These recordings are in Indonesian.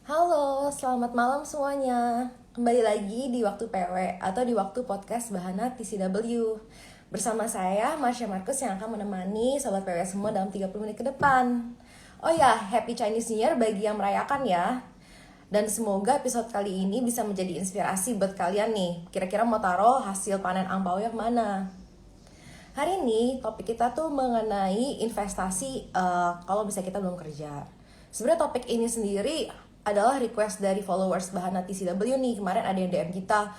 Halo, selamat malam semuanya. Kembali lagi di waktu PW atau di waktu podcast Bahana TCW. Bersama saya, Marsha Marcus yang akan menemani sobat PW semua dalam 30 menit ke depan. Oh ya, Happy Chinese New Year bagi yang merayakan ya. Dan semoga episode kali ini bisa menjadi inspirasi buat kalian nih. Kira-kira mau taruh hasil panen angpau yang mana? Hari ini topik kita tuh mengenai investasi kalau misalnya kita belum kerja. Sebenarnya topik ini sendiri adalah request dari followers Bahana TCW nih. Kemarin ada yang DM kita,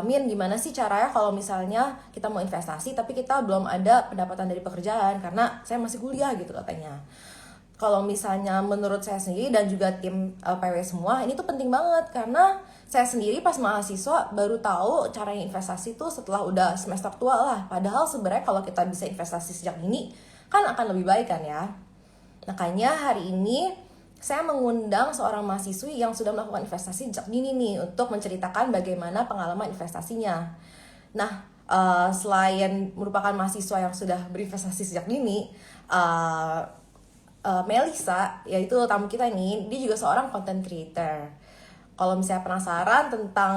Min gimana sih caranya kalau misalnya kita mau investasi tapi kita belum ada pendapatan dari pekerjaan karena saya masih kuliah gitu katanya. Kalau misalnya menurut saya sendiri dan juga tim PW semua, ini tuh penting banget karena saya sendiri pas mahasiswa baru tahu caranya investasi tuh setelah udah semester tua lah. Padahal sebenarnya kalau kita bisa investasi sejak dini kan akan lebih baik kan ya. Makanya hari ini saya mengundang seorang mahasiswi yang sudah melakukan investasi sejak dini nih untuk menceritakan bagaimana pengalaman investasinya. Nah, selain merupakan mahasiswa yang sudah berinvestasi sejak dini, Melisa, yaitu tamu kita ini, dia juga seorang content creator. Kalau misalnya penasaran tentang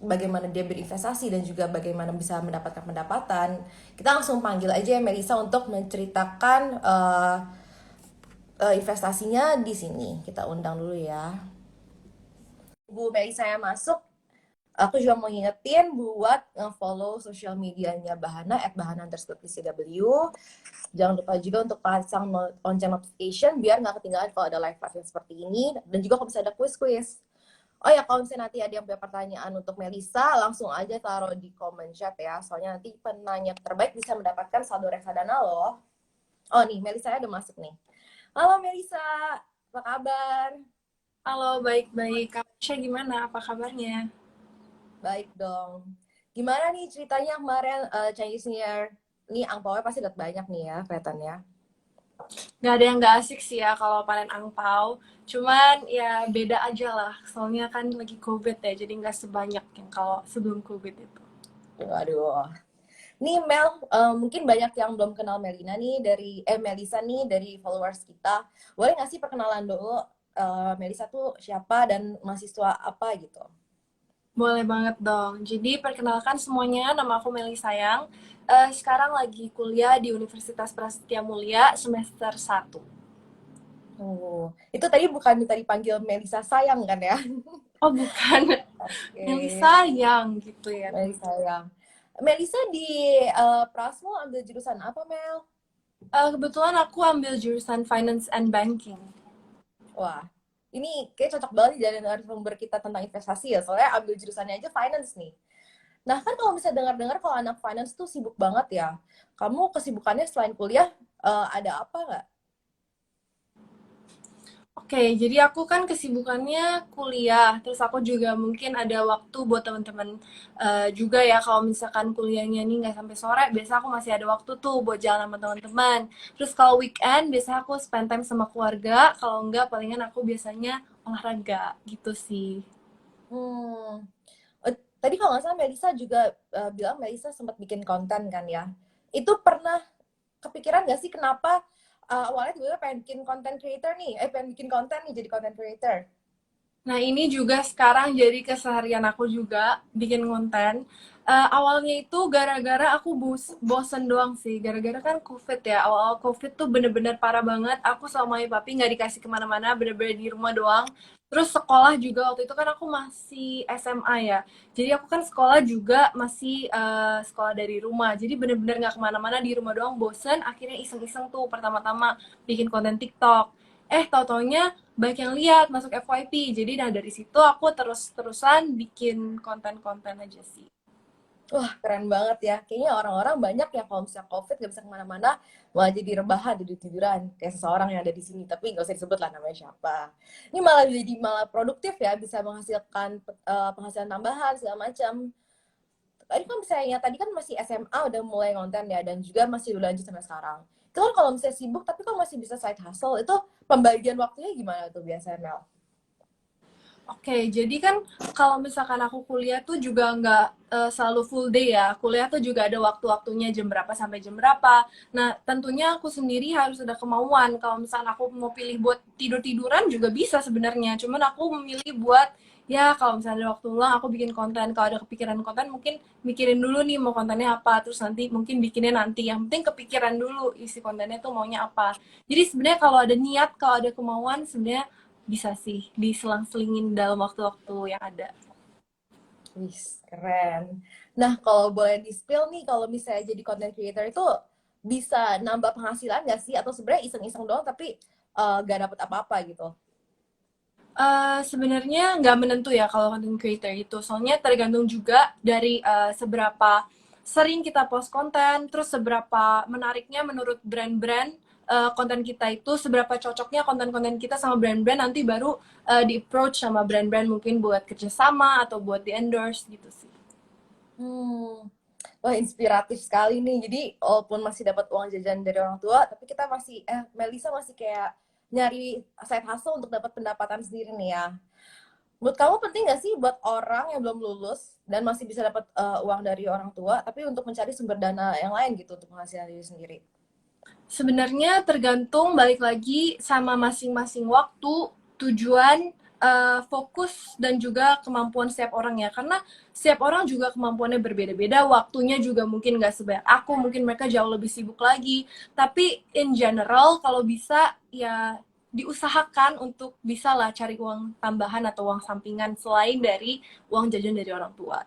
bagaimana dia berinvestasi dan juga bagaimana bisa mendapatkan pendapatan, kita langsung panggil aja ya Melisa untuk menceritakan investasinya di sini. Kita undang dulu ya. Bu Melisa yang masuk, aku juga mau ngingetin buat nge-follow sosial medianya Bahana @bahana_tcw. Jangan lupa juga untuk pasang lonceng notification biar nggak ketinggalan kalau ada live yang seperti ini. Dan juga kalau misalnya ada quiz-quiz. Oh ya, kalau misalnya nanti ada yang punya pertanyaan untuk Melisa, langsung aja taruh di comment chat ya. Soalnya nanti penanya terbaik bisa mendapatkan saldo reksadana loh. Oh nih, Melisa ada masuk nih. Halo Melisa, apa kabar? Halo, baik-baik. Kak Tasya gimana? Apa kabarnya? Baik dong. Gimana nih ceritanya kemarin Chinese New Year? Nih angpaunya pasti dapat banyak nih ya kelihatannya. Gak ada yang gak asik sih ya kalau panen angpau. Cuman ya beda aja lah. Soalnya kan lagi COVID ya, jadi nggak sebanyak yang kalau sebelum COVID itu. Waduh. Nih Mel, mungkin banyak yang belum kenal Melina nih Melisa nih dari followers kita. Boleh nggak sih perkenalan dulu Melisa tuh siapa dan mahasiswa apa gitu? Boleh banget dong. Jadi perkenalkan semuanya, nama aku Meli Sayang. Sekarang lagi kuliah di Universitas Prasetya Mulia semester 1. Itu tadi bukan minta dipanggil Melisa sayang kan ya? Oh bukan, Meli Oke, Sayang gitu ya Melisa teman-teman. sayang. Melisa di Prasmo ambil jurusan apa Mel? Kebetulan aku ambil jurusan Finance and Banking. Wah, ini kayak cocok banget nih dari narasumber kita tentang investasi ya, soalnya ambil jurusannya aja finance nih. Nah kan kalau misalnya dengar-dengar kalau anak finance tuh sibuk banget ya, kamu kesibukannya selain kuliah ada apa nggak? Oke, jadi aku kan kesibukannya kuliah, terus aku juga mungkin ada waktu buat teman-teman juga ya. Kalau misalkan kuliahnya nih nggak sampai sore, biasa aku masih ada waktu tuh buat jalan sama teman-teman. Terus kalau weekend, biasa aku spend time sama keluarga. Kalau enggak, palingan aku biasanya olahraga gitu sih. Hmm, tadi kalau nggak salah Melisa juga bilang Melisa sempat bikin konten kan ya. Itu pernah kepikiran nggak sih kenapa awalnya tiba-tiba pengen bikin content creator nih, pengen bikin konten nih jadi content creator? Nah, ini juga sekarang jadi keseharian aku juga bikin konten. Awalnya itu gara-gara aku bosen doang sih. Gara-gara kan COVID ya. Awal-awal COVID tuh bener-bener parah banget. Aku sama mami papi nggak dikasih kemana-mana, bener-bener di rumah doang. Terus sekolah juga waktu itu kan aku masih SMA ya. Jadi aku kan sekolah juga masih sekolah dari rumah. Jadi bener-bener nggak kemana-mana di rumah doang, bosen. Akhirnya iseng-iseng tuh pertama-tama bikin konten TikTok. Tau-taunya banyak yang lihat masuk FYP. Jadi nah dari situ aku terus-terusan bikin konten-konten aja sih. Wah, keren banget ya. Kayaknya orang-orang banyak yang kalau misalnya COVID gak bisa kemana-mana, malah jadi rebahan, jadi tiduran. Kayak seseorang yang ada di sini, tapi nggak usah disebut lah namanya siapa. Ini malah jadi malah produktif ya, bisa menghasilkan penghasilan tambahan, segala macam. Tadi kan misalnya, tadi kan masih SMA udah mulai konten ya, dan juga masih berlanjut sampai sekarang. Itu kan kalau misalnya sibuk, tapi kalau masih bisa side hustle, itu pembagian waktunya gimana tuh biasanya, Mel? Oke, jadi kan kalau misalkan aku kuliah tuh juga nggak selalu full day ya. Kuliah tuh juga ada waktu-waktunya jam berapa sampai jam berapa. Nah, tentunya aku sendiri harus ada kemauan. Kalau misalkan aku mau pilih buat tidur-tiduran juga bisa sebenarnya. Cuman aku memilih buat ya kalau misalnya ada waktu luang aku bikin konten. Kalau ada kepikiran konten mungkin mikirin dulu nih mau kontennya apa. Terus nanti mungkin bikinnya nanti. Yang penting kepikiran dulu isi kontennya tuh maunya apa. Jadi sebenarnya kalau ada niat, kalau ada kemauan sebenarnya bisa sih diselang-selingin dalam waktu-waktu yang ada. Wih, keren. Nah, kalau boleh di-spill nih, kalau misalnya jadi content creator itu bisa nambah penghasilan nggak sih? Atau sebenarnya iseng-iseng doang tapi nggak dapet apa-apa gitu? Sebenarnya nggak menentu ya kalau content creator itu. Soalnya tergantung juga dari seberapa sering kita post konten, terus seberapa menariknya menurut brand-brand konten kita itu, seberapa cocoknya konten-konten kita sama brand-brand nanti baru di-approach sama brand-brand mungkin buat kerjasama atau buat di-endorse gitu sih. Hmm. Wah, inspiratif sekali nih. Jadi, walaupun masih dapat uang jajan dari orang tua, tapi kita masih, Melisa masih kayak nyari side hustle untuk dapat pendapatan sendiri nih ya. Menurut kamu penting nggak sih buat orang yang belum lulus dan masih bisa dapat uang dari orang tua, tapi untuk mencari sumber dana yang lain gitu untuk penghasilan diri sendiri? Sebenarnya tergantung balik lagi sama masing-masing waktu, tujuan, fokus dan juga kemampuan setiap orang ya. Karena setiap orang juga kemampuannya berbeda-beda, waktunya juga mungkin nggak sebanyak aku, mungkin mereka jauh lebih sibuk lagi. Tapi in general kalau bisa ya diusahakan untuk bisa lah cari uang tambahan atau uang sampingan selain dari uang jajan dari orang tua.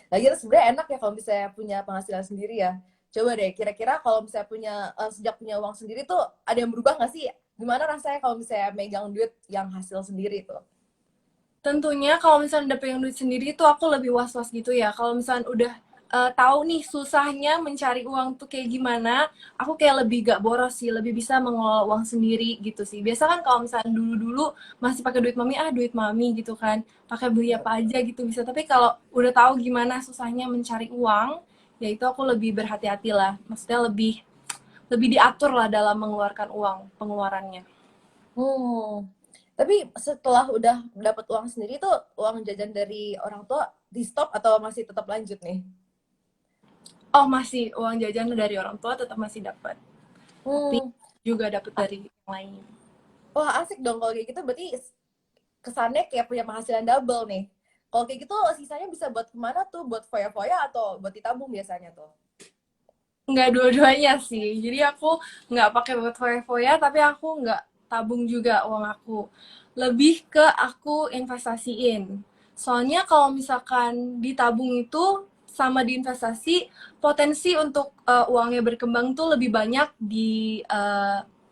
Lagian sebenarnya enak ya kalau misalnya punya penghasilan sendiri ya. Coba deh, kira-kira kalau misalnya sejak punya uang sendiri tuh ada yang berubah nggak sih? Gimana rasanya kalau misalnya megang duit yang hasil sendiri tuh? Tentunya kalau misalnya udah pegang duit sendiri tuh aku lebih was-was gitu ya. Kalau misalnya udah tahu nih susahnya mencari uang tuh kayak gimana, aku kayak lebih gak boros sih, lebih bisa mengelola uang sendiri gitu sih. Biasa kan kalau misalnya dulu-dulu masih pakai duit mami, duit mami gitu kan, pakai beli apa aja gitu bisa. Tapi kalau udah tahu gimana susahnya mencari uang, ya itu aku lebih berhati-hati lah. Maksudnya lebih lebih diatur lah dalam mengeluarkan uang pengeluarannya. Hmm. Tapi setelah udah dapat uang sendiri tuh uang jajan dari orang tua di stop atau masih tetap lanjut nih? Oh masih uang jajan dari orang tua tetap masih dapat. Tapi Hmm. juga dapat dari yang lain. Wah, asik dong kalau kayak gitu, berarti kesannya kayak punya penghasilan double nih. Kalau kayak gitu sisanya bisa buat kemana tuh? Buat foya-foya atau buat ditabung biasanya tuh? Nggak dua-duanya sih. Jadi aku nggak pakai buat foya-foya, tapi aku nggak tabung juga uang aku. Lebih ke aku investasiin. Soalnya kalau misalkan ditabung itu sama diinvestasi, potensi untuk uangnya berkembang tuh lebih banyak di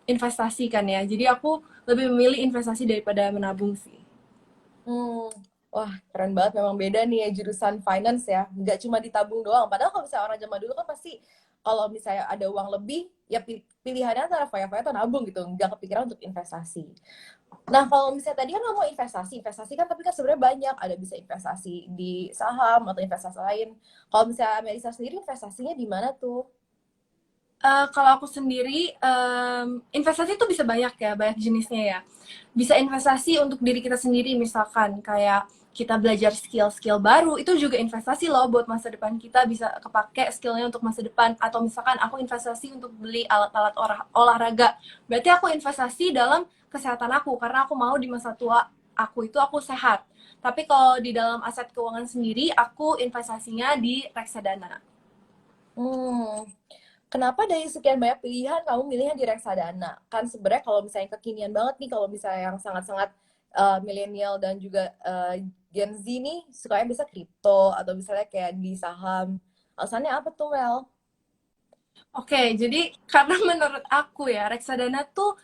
investasikan ya. Jadi aku lebih memilih investasi daripada menabung sih. Hmm, wah keren banget, memang beda nih ya jurusan finance ya. Nggak cuma ditabung doang. Padahal kalau misalnya orang zaman dulu kan pasti kalau misalnya ada uang lebih, ya pilihannya antara foya-foya atau nabung gitu. Nggak kepikiran untuk investasi. Nah kalau misalnya tadi kan ngomong investasi kan tapi kan sebenarnya banyak. Ada bisa investasi di saham atau investasi lain. Kalau misalnya Melisa sendiri investasinya di mana tuh? Kalau aku sendiri, investasi itu bisa banyak ya, banyak jenisnya ya. Bisa investasi untuk diri kita sendiri, misalkan kayak kita belajar skill-skill baru, itu juga investasi loh buat masa depan kita, bisa kepake skillnya untuk masa depan. Atau misalkan aku investasi untuk beli alat-alat olahraga, berarti aku investasi dalam kesehatan aku, karena aku mau di masa tua aku itu aku sehat. Tapi kalau di dalam aset keuangan sendiri, aku investasinya di reksadana. Hmm, kenapa dari sekian banyak pilihan kamu milihnya di reksadana? Kan sebenarnya kalau misalnya kekinian banget nih, kalau misalnya yang sangat-sangat milenial dan juga Gen Z nih, sukanya bisa kripto atau misalnya kayak di saham. Alasannya apa tuh, Mel? Oke, jadi karena menurut aku ya, reksadana tuh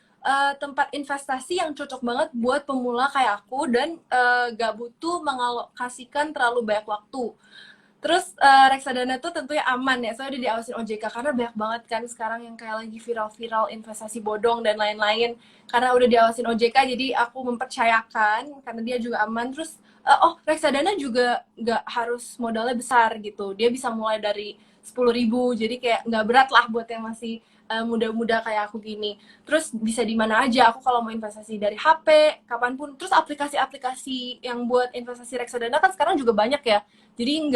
tempat investasi yang cocok banget buat pemula kayak aku dan gak butuh mengalokasikan terlalu banyak waktu. Terus reksadana tuh tentunya aman ya, soalnya udah diawasin OJK karena banyak banget kan sekarang yang kayak lagi viral-viral investasi bodong dan lain-lain. Karena udah diawasin OJK, jadi aku mempercayakan karena dia juga aman. Terus reksadana juga nggak harus modalnya besar gitu. Dia bisa mulai dari 10.000, jadi kayak nggak berat lah buat yang masih muda-muda kayak aku gini. Terus bisa di mana aja, aku kalau mau investasi dari HP, kapanpun. Terus aplikasi-aplikasi yang buat investasi reksadana kan sekarang juga banyak ya. Jadi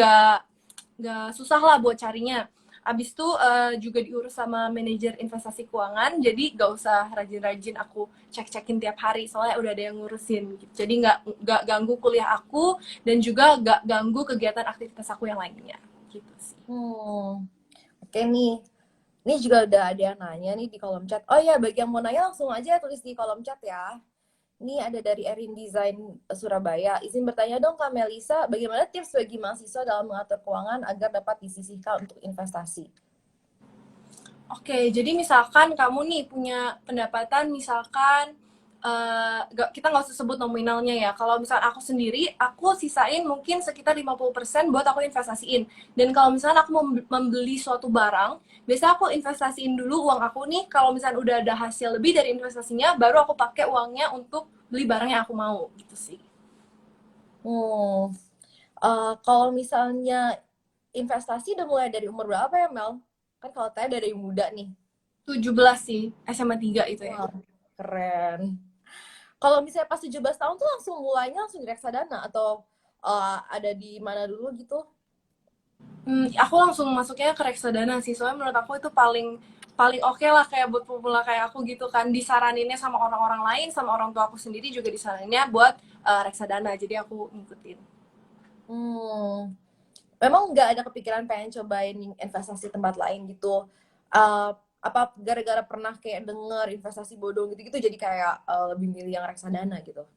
nggak susah lah buat carinya. Abis itu juga diurus sama manajer investasi keuangan, jadi nggak usah rajin-rajin aku cek-cekin tiap hari, soalnya udah ada yang ngurusin. Gitu. Jadi nggak ganggu kuliah aku, dan juga nggak ganggu kegiatan aktivitas aku yang lainnya. Gitu sih. Oke nih. Ini juga udah ada yang nanya nih di kolom chat. Oh ya, bagi yang mau nanya langsung aja tulis di kolom chat ya. Ini ada dari Erin Design Surabaya. Izin bertanya dong Kak Melisa, bagaimana tips bagi mahasiswa dalam mengatur keuangan agar dapat disisihkan untuk investasi? Oke, jadi misalkan kamu nih punya pendapatan, misalkan kita nggak usah sebut nominalnya ya. Kalau misalkan aku sendiri, aku sisain mungkin sekitar 50% buat aku investasiin. Dan kalau misalkan aku mau membeli suatu barang, biasanya aku investasiin dulu uang aku nih. Kalau misalkan udah ada hasil lebih dari investasinya, baru aku pakai uangnya untuk beli barang yang aku mau, gitu sih. Hmm, kalau misalnya investasi udah mulai dari umur berapa ya Mel? Kan kalau saya dari muda nih. 17 sih, SMA 3 itu ya. Wah, keren. Kalau misalnya pas 17 tahun tuh langsung mulainya langsung di reksadana atau ada di mana dulu gitu? Aku langsung masuknya ke reksadana sih, soalnya menurut aku itu paling paling oke lah kayak buat pemula kayak aku gitu kan, disaraninnya sama orang-orang lain, sama orang tua aku sendiri juga disaraninnya buat reksadana, jadi aku ngikutin. Hmm, memang nggak ada kepikiran pengen cobain investasi tempat lain gitu. Uh, apa gara-gara pernah kayak denger investasi bodong gitu-gitu jadi kayak lebih milih yang reksadana gitu.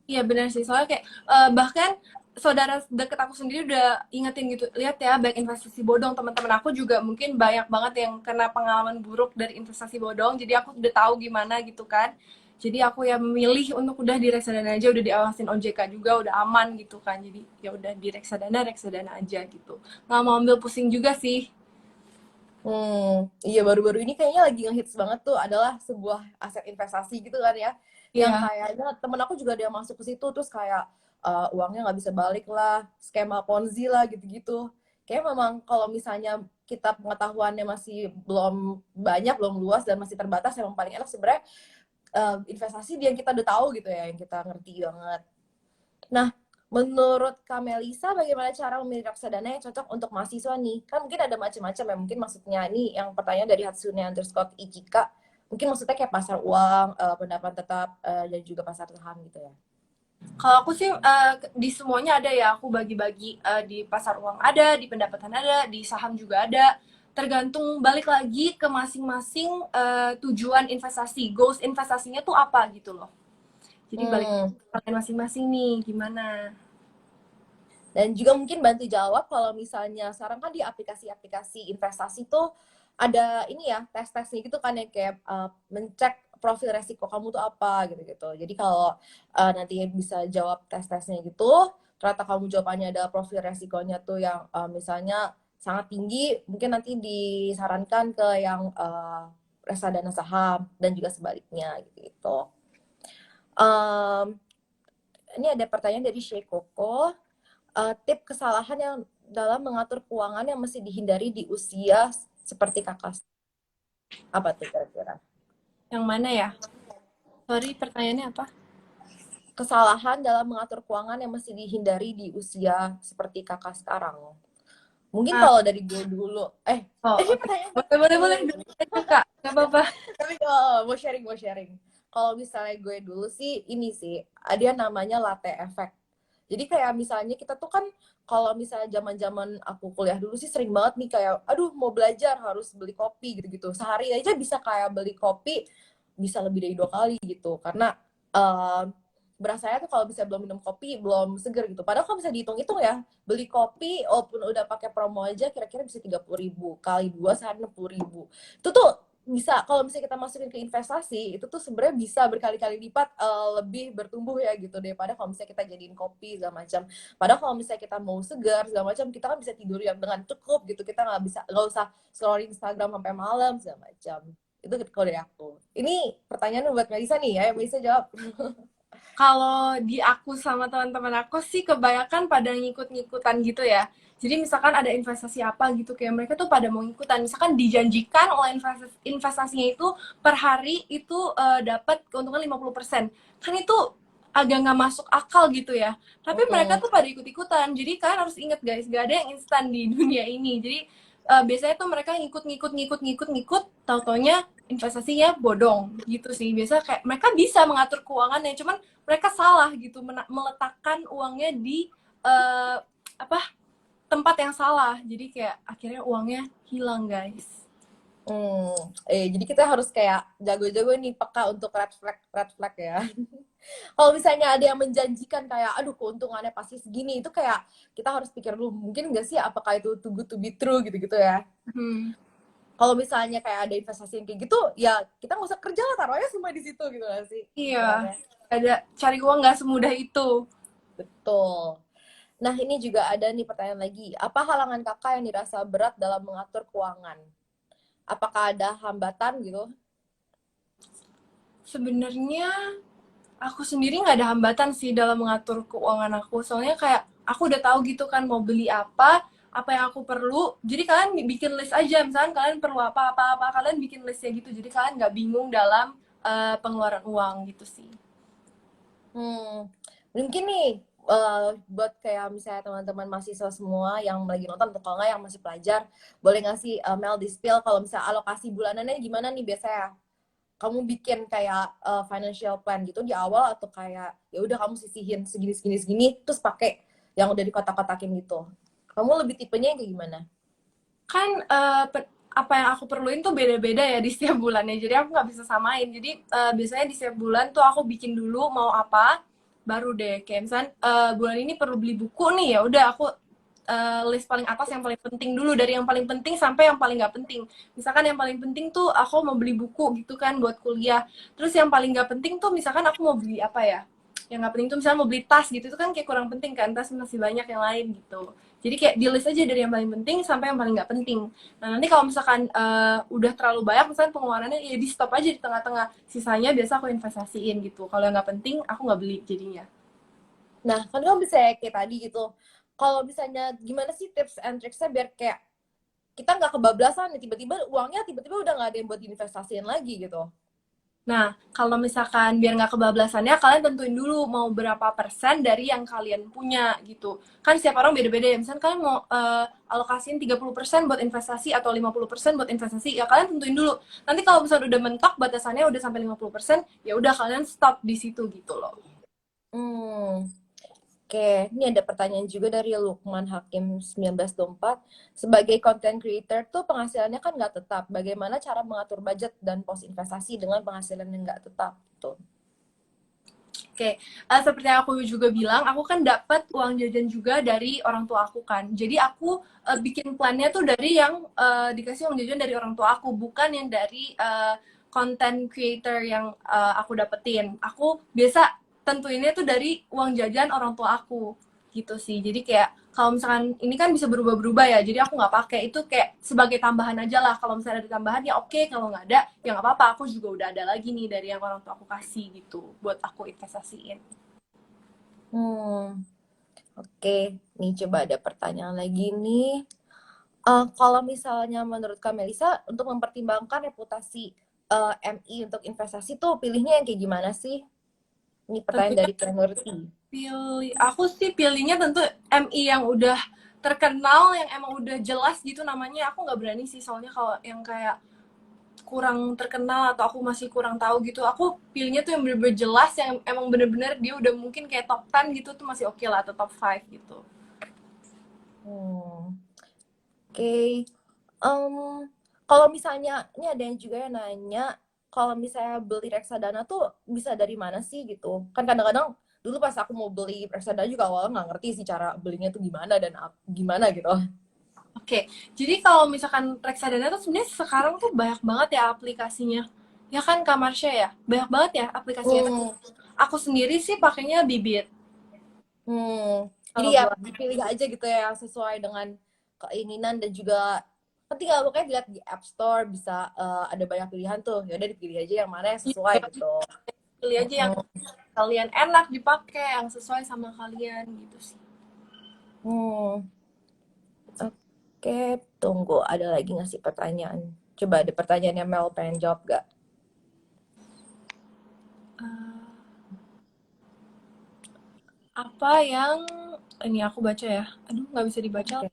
Iya benar sih, soalnya kayak bahkan saudara deket aku sendiri udah ingetin gitu, lihat ya baik investasi bodong, teman-teman aku juga mungkin banyak banget yang kena pengalaman buruk dari investasi bodong, jadi aku udah tahu gimana gitu kan. Jadi aku ya memilih untuk udah di reksadana aja, udah diawasin OJK juga, udah aman gitu kan. Jadi ya udah di reksadana, reksadana aja gitu. Nggak mau ambil pusing juga sih. Iya baru-baru ini kayaknya lagi ngehits banget tuh adalah sebuah aset investasi gitu kan ya, yang Iya. kayaknya temen aku juga ada yang masuk ke situ terus kayak uangnya nggak bisa balik lah, skema Ponzi lah gitu-gitu. Kayak memang kalau misalnya kita pengetahuannya masih belum banyak, belum luas dan masih terbatas, emang paling enak sebenarnya investasi yang kita udah tahu gitu ya, yang kita ngerti banget. Nah, menurut Kak Melisa, bagaimana cara memilih reksadana yang cocok untuk mahasiswa nih? Kan mungkin ada macam-macam ya, mungkin maksudnya ini yang pertanyaan dari Hatsune underscore Ichika, mungkin maksudnya kayak pasar uang, pendapat tetap, dan juga pasar saham gitu ya. Kalau aku sih di semuanya ada ya, aku bagi-bagi di pasar uang ada, di pendapatan ada, di saham juga ada. Tergantung balik lagi ke masing-masing tujuan investasi, goals investasinya tuh apa gitu loh. Jadi balik Hmm. ke kalian masing-masing nih, gimana? Dan juga mungkin bantu jawab kalau misalnya sekarang kan di aplikasi-aplikasi investasi tuh ada ini ya tes-tesnya gitu kan yang kayak mencek profil resiko kamu tuh apa gitu-gitu. Jadi kalau nanti bisa jawab tes-tesnya gitu, ternyata kamu jawabannya ada profil resikonya tuh yang misalnya sangat tinggi, mungkin nanti disarankan ke yang reksadana saham dan juga sebaliknya gitu. Um, ini ada pertanyaan dari Sheikh Koko. Tip kesalahan yang dalam mengatur keuangan yang mesti dihindari di usia seperti kakak. Apa tuh kira-kira? Yang mana ya? Sorry, pertanyaannya apa? Kesalahan dalam mengatur keuangan yang mesti dihindari di usia seperti kakak sekarang. Mungkin Ah, kalau dari gue dulu. oh Ini oke. pertanyaan Boleh, boleh, boleh. dulu. Dulu aja, Kak. Gak apa-apa. Tapi kalau mau sharing. Kalau misalnya gue dulu sih, ini sih, ada namanya latte effect. Jadi kayak misalnya kita tuh kan, kalau misalnya zaman-zaman aku kuliah dulu sih sering banget nih kayak, aduh mau belajar harus beli kopi gitu-gitu. Sehari aja bisa kayak beli kopi, bisa lebih dari 2 kali gitu. Karena berasanya tuh kalau bisa belum minum kopi, belum seger gitu. Padahal kalau bisa dihitung-hitung ya, beli kopi walaupun udah pakai promo aja kira-kira bisa 30.000 kali 2 sehari 60.000. Itu tuh bisa kalau misalnya kita masukin ke investasi itu tuh sebenarnya bisa berkali-kali lipat lebih bertumbuh ya gitu daripada kalau misalnya kita jadiin kopi segala macam. Padahal kalau misalnya kita mau segar segala macam kita kan bisa tidur yang dengan cukup gitu, kita nggak usah scrolling Instagram sampai malam segala macam. Itu kalau dari aku. Ini pertanyaan buat Melisa nih ya, yang Melisa jawab. Kalau di aku sama teman-teman aku sih kebanyakan pada ngikut-ngikutan gitu ya. Jadi misalkan ada investasi apa gitu, kayak mereka tuh pada mau ikutan. Misalkan dijanjikan oleh investasinya itu per hari itu dapat keuntungan 50%. Kan itu agak nggak masuk akal gitu ya. Tapi mereka Mm-mm. tuh pada ikut-ikutan. Jadi kalian harus ingat guys, gak ada yang instan di dunia ini. Jadi biasanya tuh mereka ngikut, tau-taunya investasinya bodong gitu sih. Biasa kayak mereka bisa mengatur keuangannya, cuman mereka salah gitu meletakkan uangnya di uh, apa tempat yang salah. Jadi kayak akhirnya uangnya hilang guys. Jadi kita harus kayak jago-jago nih peka untuk red flag ya. Kalau misalnya ada yang menjanjikan kayak, aduh keuntungannya pasti segini, itu kayak kita harus pikir dulu, mungkin nggak sih apakah itu too good to be true gitu-gitu ya. Hmm, Kalau misalnya kayak ada investasi yang kayak gitu, ya kita nggak usah kerja lah, taruhnya semua di situ gitu nggak sih iya, sebenarnya. ada cari uang nggak semudah itu. Betul. Nah ini juga ada nih pertanyaan lagi, apa halangan kakak yang dirasa berat dalam mengatur keuangan? Apakah ada hambatan gitu? Sebenarnya aku sendiri nggak ada hambatan sih dalam mengatur keuangan aku. Soalnya kayak aku udah tahu gitu kan mau beli apa yang aku perlu. Jadi kalian bikin list aja. Misalkan kalian perlu apa, kalian bikin listnya gitu. Jadi kalian nggak bingung dalam pengeluaran uang gitu sih. Hmm, mungkin nih buat kayak misalnya teman-teman mahasiswa semua yang lagi nonton atau kalau nggak yang masih pelajar, boleh ngasih Mel di spill kalau misalnya alokasi bulanannya gimana nih biasanya? Kamu bikin kayak financial plan gitu di awal atau kayak ya udah kamu sisihin segini segini segini terus pakai yang udah dikotak-kotakin gitu. Kamu lebih tipenya yang kayak gimana? Kan apa yang aku perluin tuh beda-beda ya di setiap bulannya. Jadi aku nggak bisa samain. Jadi biasanya di setiap bulan tuh aku bikin dulu mau apa, baru deh. Kayak misalnya bulan ini perlu beli buku nih, ya udah aku list paling atas yang paling penting dulu, dari yang paling penting sampai yang paling nggak penting. Misalkan yang paling penting tuh aku mau beli buku gitu kan buat kuliah. Terus yang paling nggak penting tuh misalkan aku mau beli apa ya? Yang nggak penting tuh misalnya mau beli tas gitu, itu kan kayak kurang penting kan, tas masih banyak yang lain gitu. Jadi kayak di list aja dari yang paling penting sampai yang paling nggak penting. Nah nanti kalau misalkan udah terlalu banyak, misalnya pengeluarannya ya di stop aja di tengah-tengah. Sisanya biasa aku investasiin gitu. Kalau yang nggak penting aku nggak beli jadinya. Nah, kan kamu bisa kayak tadi gitu. Kalau misalnya gimana sih tips and tricksnya biar kayak kita nggak kebablasan nih tiba-tiba uangnya tiba-tiba udah nggak ada yang buat diinvestasiin lagi gitu. Nah, kalau misalkan biar nggak kebablasannya, kalian tentuin dulu mau berapa persen dari yang kalian punya gitu. Kan setiap orang beda-beda ya. Misalkan kalian mau alokasiin 30% buat investasi atau 50% buat investasi, ya kalian tentuin dulu. Nanti kalau misalnya udah mentok batasannya udah sampai 50%, ya udah kalian stop di situ gitu loh. Hmm, Oke, ini ada pertanyaan juga dari Lukman Hakim 1924. Sebagai content creator tuh penghasilannya kan nggak tetap. Bagaimana cara mengatur budget dan pos investasi dengan penghasilan yang nggak tetap? Tuh. Oke, seperti yang aku juga bilang, aku kan dapat uang jajan juga dari orang tua aku kan. Jadi aku bikin plannya tuh dari yang dikasih uang jajan dari orang tua aku, bukan yang dari content creator yang aku dapetin. Aku biasa tentuinnya tuh dari uang jajan orang tua aku gitu sih. Jadi kayak kalau misalkan ini kan bisa berubah-berubah ya, jadi aku nggak pakai itu kayak sebagai tambahan aja lah. Kalau misalnya ada tambahan ya oke, kalau nggak ada ya nggak apa-apa. Aku juga udah ada lagi nih dari yang orang tua aku kasih gitu buat aku investasiin. Hmm, oke. Nih coba ada pertanyaan lagi nih. Kalau misalnya menurut Kak Melisa, untuk mempertimbangkan reputasi MI untuk investasi tuh pilihnya yang kayak gimana sih? Ini pertanyaan Tentunya dari Trenurti. aku sih pilihnya tentu MI yang udah terkenal, yang emang udah jelas gitu namanya. Aku nggak berani sih, soalnya kalau yang kayak kurang terkenal atau aku masih kurang tahu gitu, aku pilihnya tuh yang bener-bener jelas, yang emang bener-bener dia udah mungkin kayak top 10 gitu tuh masih oke lah, atau top 5 gitu. Hmm, Oke. Em, Kalau misalnya, ini ada yang juga yang nanya, kalau misalnya beli reksadana tuh bisa dari mana sih gitu? Kan kadang-kadang dulu pas aku mau beli reksadana juga awalnya nggak ngerti sih cara belinya tuh gimana dan gimana gitu. Oke, jadi kalau misalkan reksadana tuh sebenarnya sekarang tuh banyak banget ya aplikasinya. Ya kan Kak Marsha ya? Banyak banget ya aplikasinya. Hmm, Aku sendiri sih pakainya Bibit Jadi kalau ya buat. dipilih aja gitu ya yang sesuai dengan keinginan dan juga penting kalau kayak dilihat di App Store bisa ada banyak pilihan tuh. Ya udah dipilih aja yang mana yang sesuai gitu. Pilih aja yang Mm-mm. kalian enak dipakai, yang sesuai sama kalian gitu sih. Hmm. Oke, tunggu. Ada lagi nggak sih pertanyaan? Coba ada pertanyaan yang Mel pengen jawab gak? Apa yang ini aku baca ya? Aduh, nggak bisa dibaca. Oke.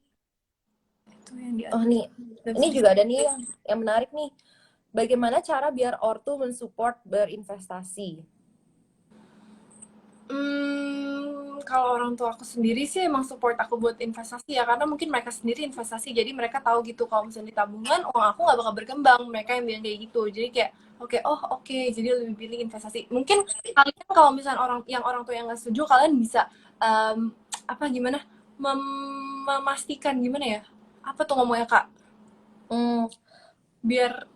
Itu yang di Oh atas. nih, Nggak ini bisa juga ada nih yang menarik nih. Bagaimana cara biar ortu mensupport berinvestasi? Kalau orang tua aku sendiri sih emang support aku buat investasi ya, karena mungkin mereka sendiri investasi, jadi mereka tahu gitu kalau misalnya di tabungan, uang aku nggak bakal berkembang. Mereka yang bilang kayak gitu, jadi kayak oke, oh oke, jadi lebih pilih investasi. Mungkin kalian kalau misalnya orang tua yang nggak setuju, kalian bisa apa gimana memastikan gimana ya? Apa tuh ngomongnya Kak? Hmm, Biar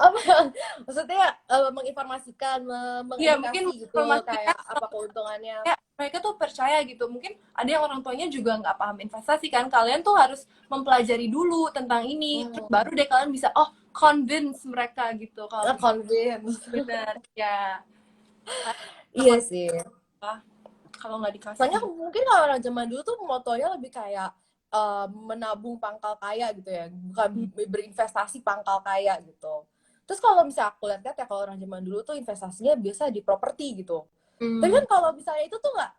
apa maksudnya menginformasikan, ya mungkin mengedukasi gitu informasikan kayak apa keuntungannya? ya mereka tuh percaya gitu. Mungkin ada yang orang tuanya juga nggak paham investasi kan, kalian tuh harus mempelajari dulu tentang ini, terus Hmm, baru deh kalian bisa convince mereka gitu kalau misalnya convince. benar ya. Iya sih. Kalau nggak dikasih Soalnya mungkin kalau orang zaman dulu tuh motonya lebih kayak menabung pangkal kaya gitu ya, bukan berinvestasi pangkal kaya gitu. Terus kalau misalnya aku lihat ya kalau orang zaman dulu tuh investasinya biasa di properti gitu. Tapi hmm, kan kalau misalnya itu tuh nggak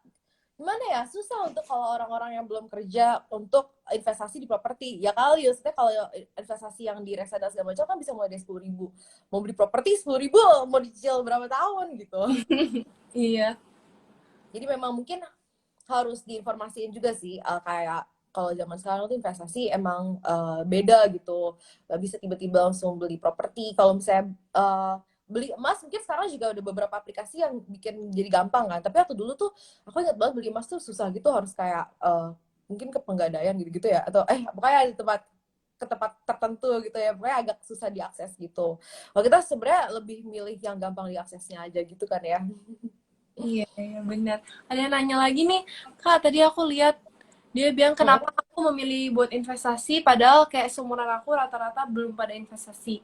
gimana ya, susah untuk kalau orang-orang yang belum kerja untuk investasi di properti. Ya kali maksudnya kalau investasi yang di reksadana segala macam kan bisa mulai dari 10.000. Mau beli properti 10.000, mau dicicil berapa tahun gitu. iya Jadi memang mungkin harus diinformasiin juga sih, kayak kalau zaman sekarang tuh investasi emang beda gitu. Gak bisa tiba-tiba langsung beli properti. Kalau misalnya beli emas mungkin sekarang juga udah beberapa aplikasi yang bikin jadi gampang kan. Tapi waktu dulu tuh aku ingat banget beli emas tuh susah gitu, harus kayak mungkin ke Pegadaian gitu-gitu ya, atau pokoknya di tempat ke tempat tertentu gitu ya, pokoknya agak susah diakses gitu. Kalau kita sebenarnya lebih milih yang gampang diaksesnya aja gitu kan ya. iya iya benar. Ada yang nanya lagi nih Kak, tadi aku lihat dia bilang kenapa aku memilih buat investasi padahal kayak seumuran aku rata-rata belum pada investasi.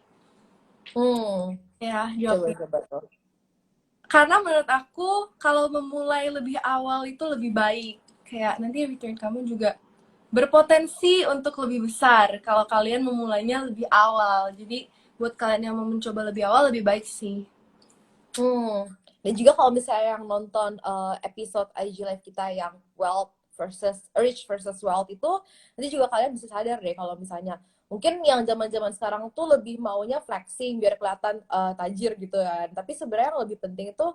Hmm, Ya jawabnya, coba-coba tuh. karena menurut aku kalau memulai lebih awal itu lebih baik. Kayak nanti return kamu juga berpotensi untuk lebih besar kalau kalian memulainya lebih awal. Jadi buat kalian yang mau mencoba lebih awal lebih baik sih. Hmm. Dan juga kalau misalnya yang nonton episode IG Live kita yang wealth versus rich versus wealth itu, nanti juga kalian bisa sadar deh kalau misalnya mungkin yang zaman-zaman sekarang tuh lebih maunya flexing biar kelihatan tajir gitu ya. Tapi sebenarnya yang lebih penting itu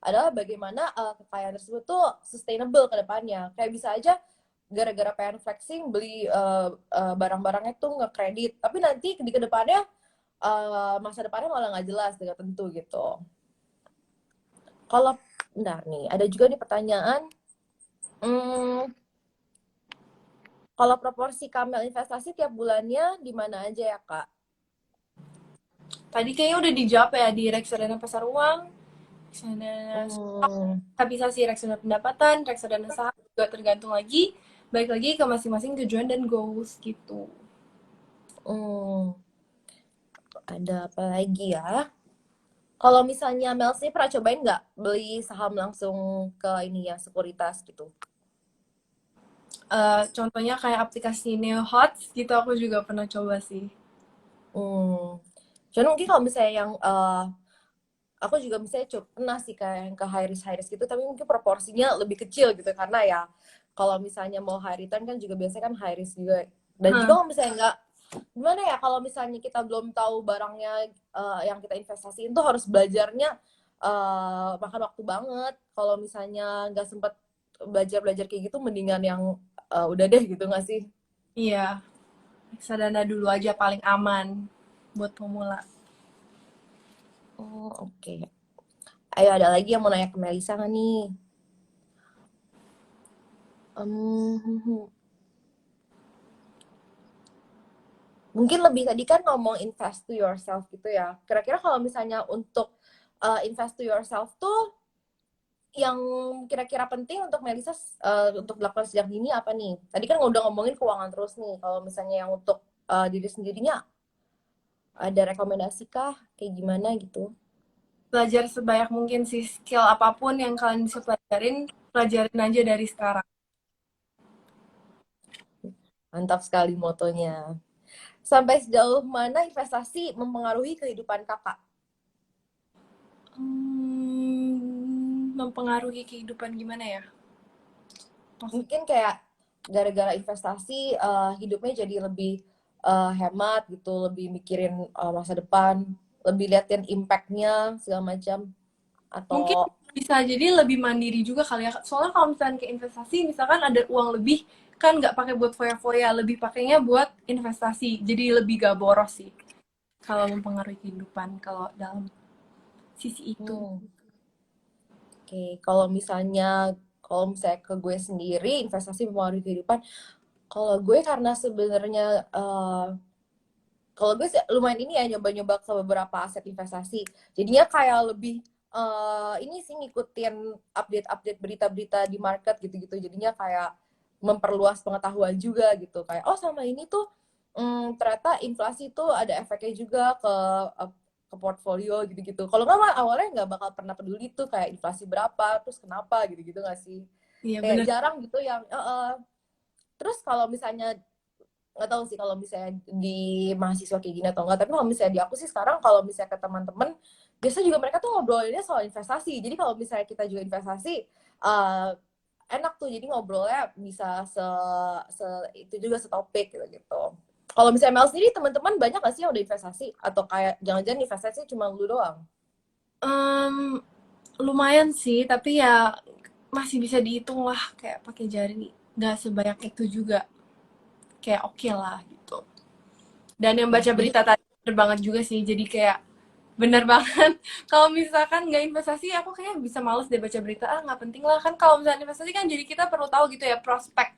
adalah bagaimana kekayaan tersebut tuh sustainable ke depannya. Kayak bisa aja gara-gara pengen flexing beli barang-barangnya tuh nge-kredit, tapi nanti di kedepannya masa depannya malah nggak jelas dengan tentu gitu. Kalau bentar nih, ada juga nih pertanyaan. Hmm, kalau proporsi Kamel investasi tiap bulannya di mana aja ya, Kak? Tadi kayaknya udah dijawab ya di reksadana pasar uang, reksadana stok, Hmm, kapitalisasi reksadana pendapatan, reksadana saham juga tergantung lagi, balik lagi ke masing-masing tujuan dan goals gitu. hmm, ada apa lagi ya? Kalau misalnya Mel sih pernah cobain nggak beli saham langsung ke ini ya, sekuritas gitu? Contohnya kayak aplikasi Neohots gitu aku juga pernah coba sih. Hmm. Cuman mungkin kalau misalnya yang aku juga misalnya pernah sih kayak yang ke high risk gitu, tapi mungkin proporsinya lebih kecil gitu karena ya kalau misalnya mau high return kan juga biasanya kan high risk juga. Dan juga Hah, kalau misalnya nggak gimana ya, kalau misalnya kita belum tahu barangnya yang kita investasiin tuh harus belajarnya makan waktu banget. Kalau misalnya nggak sempet belajar kayak gitu, mendingan yang udah deh gitu nggak sih? iya, reksadana dulu aja paling aman buat pemula. Oh, oke. Ayo ada lagi yang mau nanya ke Melisa nggak nih? Em, Mungkin lebih tadi kan ngomong invest to yourself gitu ya. Kira-kira kalau misalnya untuk invest to yourself tuh yang kira-kira penting untuk Melisa untuk dilakukan sejak dini apa nih? Tadi kan udah ngomongin keuangan terus nih. Kalau misalnya yang untuk diri sendirinya ada rekomendasi kah? Kayak gimana gitu? Belajar sebanyak mungkin sih, skill apapun yang kalian bisa pelajarin, pelajarin aja dari sekarang. Mantap sekali motonya. Sampai sejauh mana investasi mempengaruhi kehidupan kakak? Mempengaruhi kehidupan gimana ya? Maksud Mungkin kayak gara-gara investasi hidupnya jadi lebih hemat gitu, lebih mikirin masa depan, lebih liatin impact-nya segala macam mungkin atau bisa jadi lebih mandiri juga kali ya. Soalnya kalau misalnya ke investasi, misalkan ada uang lebih, kan nggak pakai buat foya-foya, lebih pakainya buat investasi. Jadi lebih gak boros sih. Kalau mempengaruhi kehidupan, kalau dalam sisi itu. hmm, oke. Kalau misalnya ke gue sendiri investasi mempengaruhi kehidupan. Kalau gue karena sebenarnya kalau gue sih lumayan ini ya nyoba-nyoba ke beberapa aset investasi. Jadinya kayak lebih ini sih ngikutin update-update berita-berita di market gitu-gitu. Jadinya kayak memperluas pengetahuan juga gitu. Kayak oh sama ini tuh ternyata inflasi tuh ada efeknya juga ke portfolio gitu-gitu. Kalau nggak mah awalnya nggak bakal pernah peduli tuh kayak inflasi berapa, terus kenapa gitu-gitu nggak sih? Iya Kayak bener. jarang gitu yang terus kalau misalnya nggak tahu sih kalau misalnya di mahasiswa kayak gini atau enggak, tapi kalau misalnya di aku sih sekarang kalau misalnya ke teman-teman biasanya juga mereka tuh ngobrolinnya soal investasi. Jadi kalau misalnya kita juga investasi enak tuh, jadi ngobrolnya bisa se itu juga setopik gitu gitu. Kalau misalnya Mel sendiri teman-teman banyak gak sih yang udah investasi atau kayak jangan-jangan investasi cuma lu doang? Em, lumayan sih, tapi ya masih bisa dihitung lah kayak pakai jari. Nggak sebanyak itu juga. Kayak oke lah gitu. Dan yang Oke, baca jadi berita tadi bener banget juga sih. Jadi kayak bener banget. Kalau misalkan nggak investasi, aku kayaknya bisa males deh baca berita. Ah, nggak penting lah. Kan kalau misalnya investasi kan jadi kita perlu tahu gitu ya prospek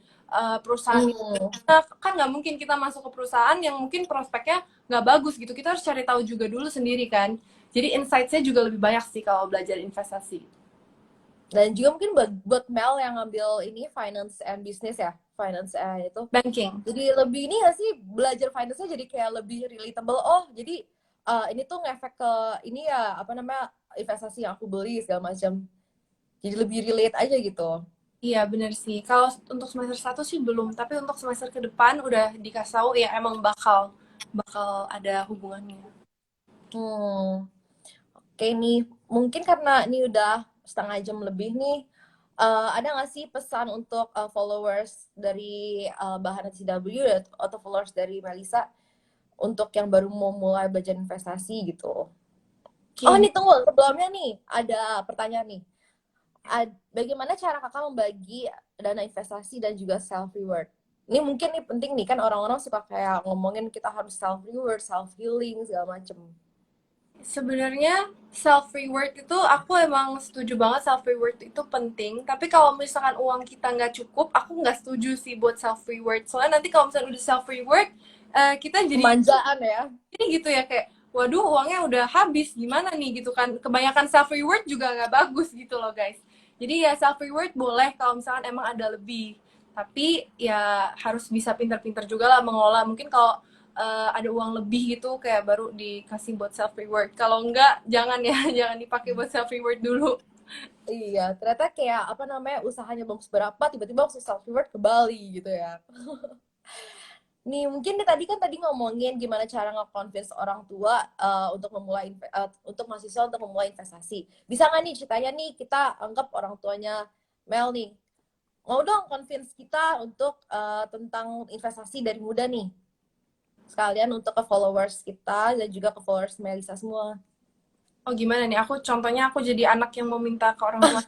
perusahaan itu. hmm, Nah, kan nggak mungkin kita masuk ke perusahaan yang mungkin prospeknya nggak bagus gitu. Kita harus cari tahu juga dulu sendiri kan. Jadi insight-nya juga lebih banyak sih kalau belajar investasi. dan juga mungkin buat Mel yang ngambil ini finance and business ya, finance itu. Banking. Jadi lebih ini gak sih belajar finance-nya jadi kayak lebih relatable. Oh, jadi ini tuh ngefek ke ini ya apa namanya investasi yang aku beli segala macam. Jadi lebih relate aja gitu. Iya bener sih. Kalau untuk semester satu sih belum, tapi untuk semester ke depan udah dikasih tahu ya emang bakal bakal ada hubungannya. Hmm, oke nih. Mungkin karena ini udah setengah jam lebih nih. Ada nggak sih pesan untuk followers dari Bahana CW atau followers dari Melisa untuk yang baru mau mulai belajar investasi gitu? Oh, Oke, nih tunggu. Sebelumnya nih, ada pertanyaan nih. Bagaimana cara kakak membagi dana investasi dan juga self reward? Ini mungkin nih penting nih kan orang-orang suka kayak ngomongin kita harus self reward, self healing segala macem. sebenarnya self reward itu aku emang setuju banget self reward itu penting. Tapi kalau misalkan uang kita nggak cukup, aku nggak setuju sih buat self reward. Soalnya nanti kalau misalnya udah self reward, kita Kemanjaan ya. jadi gitu ya kayak, waduh uangnya udah habis gimana nih gitu kan. Kebanyakan self reward juga nggak bagus gitu loh guys. Jadi ya self reward boleh kalau misalkan emang ada lebih. Tapi ya harus bisa pintar-pintar juga lah mengolah. Mungkin kalau ada uang lebih gitu kayak baru dikasih buat self reward. Kalau enggak jangan ya, jangan dipakai buat self reward dulu. Iya, ternyata kayak apa namanya usahanya bagus berapa tiba-tiba langsung self reward ke Bali gitu ya. Nih mungkin nih tadi ngomongin gimana cara nge-convince orang tua untuk mahasiswa untuk memulai investasi. Bisa nggak nih ceritanya nih kita anggap orang tuanya Mel nih mau dong convince kita untuk tentang investasi dari muda nih. Sekalian untuk ke followers kita dan juga ke followers Melisa semua. Oh gimana nih? Aku contohnya aku jadi anak yang mau minta ke orang tua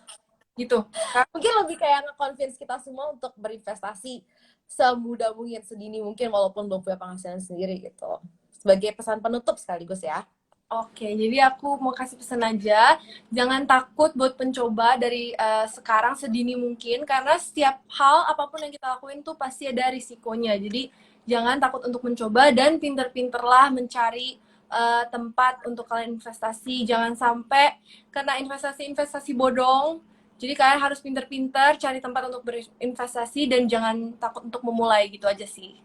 gitu. Mungkin lebih kayak nge-convince kita semua untuk berinvestasi semudah mungkin, sedini mungkin walaupun belum punya penghasilan sendiri gitu. Sebagai pesan penutup sekaligus ya. Oke, jadi aku mau kasih pesan aja, jangan takut buat mencoba dari sekarang sedini mungkin, karena setiap hal apapun yang kita lakuin tuh pasti ada risikonya. Jadi jangan takut untuk mencoba dan pinter-pinterlah mencari tempat untuk kalian investasi. Jangan sampai kena investasi-investasi bodong. Jadi kalian harus pinter-pinter cari tempat untuk berinvestasi dan jangan takut untuk memulai gitu aja sih.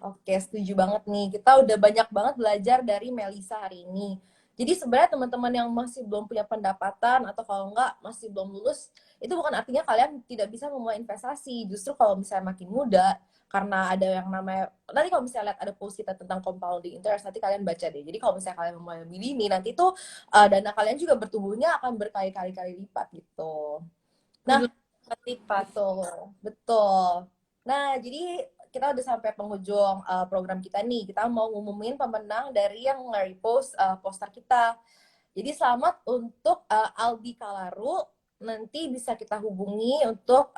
Oke, setuju banget nih. Kita udah banyak banget belajar dari Melisa hari ini. Jadi sebenarnya teman-teman yang masih belum punya pendapatan atau kalau enggak masih belum lulus, itu bukan artinya kalian tidak bisa memulai investasi. Justru kalau misalnya makin muda, karena ada yang namanya, nanti kalau misalnya lihat ada post kita tentang compounding interest, nanti kalian baca deh. Jadi kalau misalnya kalian memulai lebih dini, nanti tuh dana kalian juga bertumbuhnya akan berkali-kali lipat gitu. Nah, Betul, lipat. betul, betul. Nah, jadi kita udah sampai penghujung program kita nih. Kita mau ngumumin pemenang dari yang nge-repost poster kita. Jadi selamat untuk Aldi Kalaru. Nanti bisa kita hubungi untuk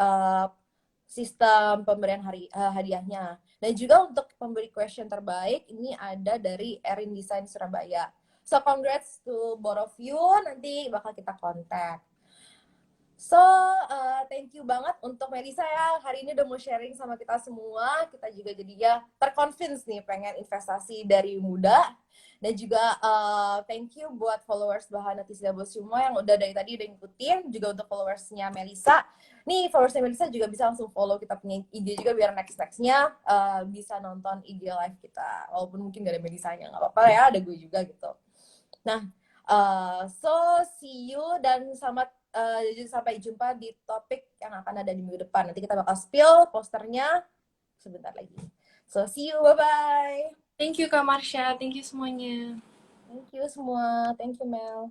sistem pemberian hadiahnya. Dan juga untuk pemberi question terbaik, ini ada dari Erin Design Surabaya. So, congrats to both of you. Nanti bakal kita kontak. So, thank you banget untuk Melisa ya. Hari ini udah mau sharing sama kita semua. Kita juga jadinya terconvince nih pengen investasi dari muda. Dan juga thank you buat followers Bahana TCW semua yang udah dari tadi udah ngikutin. Juga untuk followersnya Melisa. Nih, followersnya Melisa juga bisa langsung follow kita punya IG juga biar next-nextnya bisa nonton IG live kita. Walaupun mungkin gak ada Melisanya, nggak apa-apa ya, ada gue juga gitu. Nah, so see you dan selamat sampai jumpa di topik yang akan ada di minggu depan. Nanti kita bakal spill posternya sebentar lagi. So see you, bye-bye. Thank you Kak Marsha, thank you semuanya. Thank you semua. Thank you, Mel.